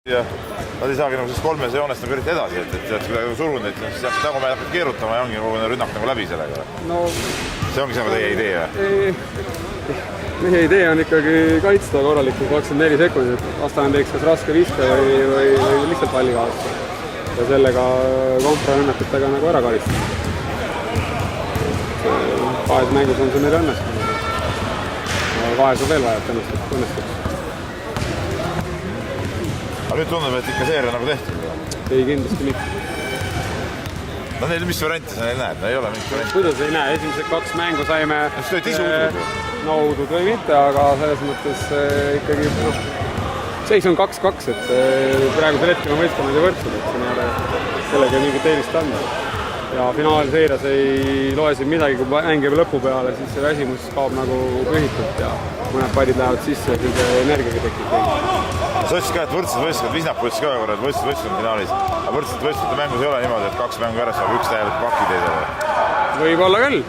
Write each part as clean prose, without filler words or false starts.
ja nad ei saagi nagu siis kolmes joonest nagu eriti edasi, et oleks kuidagi surunud, et siis nagu me hakkab keerutama ja ongi kogu rünnak nagu läbi sellega. No, see ongi nagu teie idee või? Meie idee on ikkagi kaitsta korralikult 24 sekundit, et vastane teeks kas raske viske või lihtsalt palli kaotada ja sellega kontrarünnakutega nagu ära karistada. Kahes mängus on see meil õnnestunud. Kahes on veel vaja, et õnnestuks. Aga nüüd tundub, et ikka seeria nagu tehtud? Ei, kindlasti mitte. No neil mis variante sa neil näed? No ei ole mingit varianti. Kuidas ei näe? Esimesed 2 mängu saime... Kas lööd ise udud? No udud või mitte, aga selles mõttes ikkagi seis on 2-2, et praegusel hetkel on võistkonnad ja võrdsed, et siin ei ole kellega mingit eelist anda. Ja finaalseerias ei loe siin midagi, kui mäng jääb lõpu peale, siis see väsimus kaob nagu pühitult ja mõned pallid lähevad sisse ja siis energiaga tekib. Sa ütlesid ka, et võrdsed võistkond, Visnap ütles ka korra, et võrdsed võistkond finaalis. Aga võrdsed võistkond mängus ei ole niimoodi, et 2 mängu järjest saab üks täielik pakki teisele. Võib-olla küll.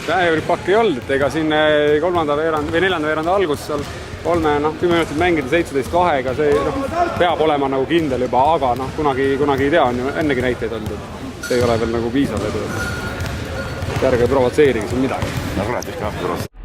Täielik pakk ei olnud, et ega siin kolmanda veeranda või neljanda veeranda algus seal 10 minutit mängida 17 vahega, see peab olema nagu kindel juba, aga kunagi ei tea, on ju ennegi näiteid olnud, et see ei ole veel nagu piisav edu. Ärge provotseerige siin midagi. No kurat, ikka provotseerige.